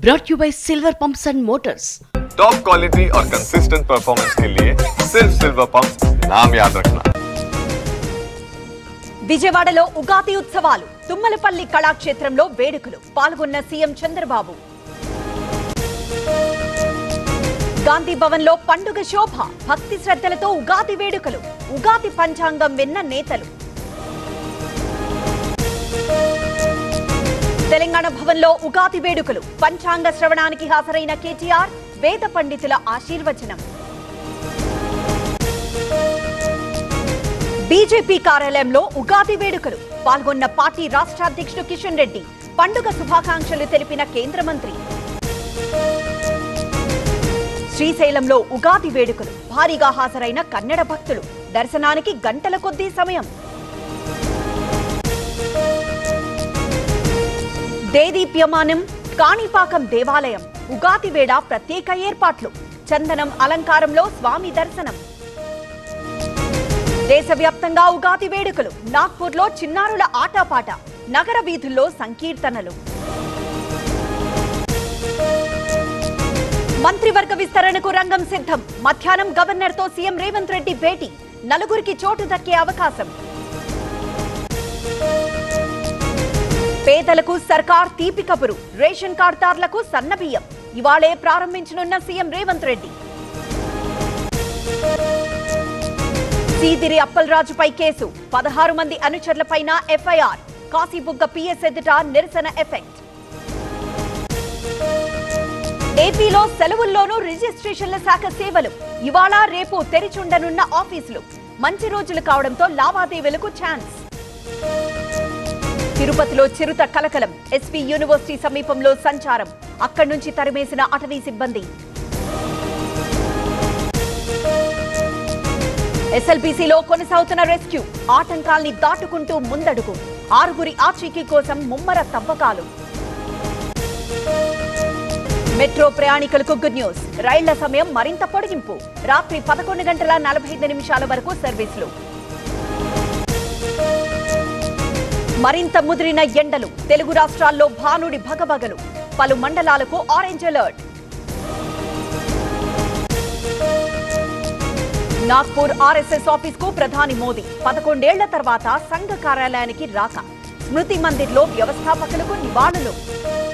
brought to you by Silver Pumps and Motors. Top quality और consistent performance के लिए सिर्फ सिल्वर पंप्स नाम याद रखना। విజయవాడలో ఉగాది ఉత్సవాలు తుమ్మలపల్లి కళాక్షేత్రంలో వేడుకలు పాల్గొన్న సీఎం చంద్రబాబు గాంధీ భవన్లో పండుగ శోభ భక్తి శ్రద్ధలతో ఉగాది వేడుకలు ఉగాది పంచాంగం విన్న నేతలు తెలంగాణ భవన్లో ఉగాది వేడుకలు పంచాంగ శ్రవణానికి హాజరైన కేటీఆర్ వేద పండితుల ఆశీర్వచనం బీజేపీ కార్యాలయంలో ఉగాది వేడుకలు పాల్గొన్న పార్టీ రాష్ట్ర అధ్యక్షుడు కిషన్ రెడ్డి పండుగ శుభాకాంక్షలు తెలిపిన కేంద్ర మంత్రి శ్రీశైలంలో ఉగాది వేడుకలు భారీగా హాజరైన కన్నడ భక్తులు దర్శనానికి గంటల కొద్దీ సమయం దేదీప్యమానం కాణిపాకం దేవాలయం ఉగాది వేళ ప్రత్యేక ఏర్పాట్లు చందనం అలంకారంలో స్వామి దర్శనం దేశవ్యాప్తంగా ఉగాది వేడుకలు నాగ్పూర్లో చిన్నారుల ఆటపాట నగర వీధుల్లో సంకీర్తనలు మంత్రివర్గ విస్తరణకు రంగం సిద్ధం మధ్యాహ్నం గవర్నర్తో సీఎం రేవంత్ రెడ్డి భేటీ నలుగురికి చోటు దక్కే అవకాశం పేదలకు సర్కార్ తీపి కబురు రేషన్ కార్డుదారులకు సన్నబియ్యం ఇవాళే ప్రారంభించనున్న సీఎం రేవంత్ రెడ్డి సీదిరి అప్పలరాజుపై కేసు 16 మంది అనుచరులపైన ఎఫ్ఐఆర్ కాశీబుగ్గ పిఎస్ ఎదుట నిరసన ఎఫెక్ట్ ఏపీలో సెలవుల్లోనూ రిజిస్ట్రేషన్ల శాఖ సేవలు ఇవాళ రేపు తెరిచుండనున్న ఆఫీసులు మంచి రోజులు కావడంతో లావాదేవీలకు ఛాన్స్ తిరుపతిలో చిరుత కలకలం ఎస్పీ యూనివర్సిటీ సమీపంలో సంచారం అక్కడి నుంచి తరిమేసిన అటవీ సిబ్బంది ఎస్ఎల్బీసీలో కొనసాగుతున్న రెస్క్యూ ఆటంకాల్ని దాటుకుంటూ ముందడుగు 6 ఆచూకీ కోసం ముమ్మర తవ్వకాలు మెట్రో ప్రయాణికులకు గుడ్ న్యూస్ రైళ్ల సమయం మరింత పొడిగింపు రాత్రి 11:45 వరకు సర్వీసులు మరింత ముదిరిన ఎండలు తెలుగు రాష్ట్రాల్లో భానుడి భగభగలు పలు మండలాలకు orange alert Nagpur RSS office కు ప్రధాని మోదీ 11 ఏళ్ల తర్వాత సంఘ కార్యాలయానికి రాక స్మృతి మందిర్లో వ్యవస్థాపకులకు నివాళులు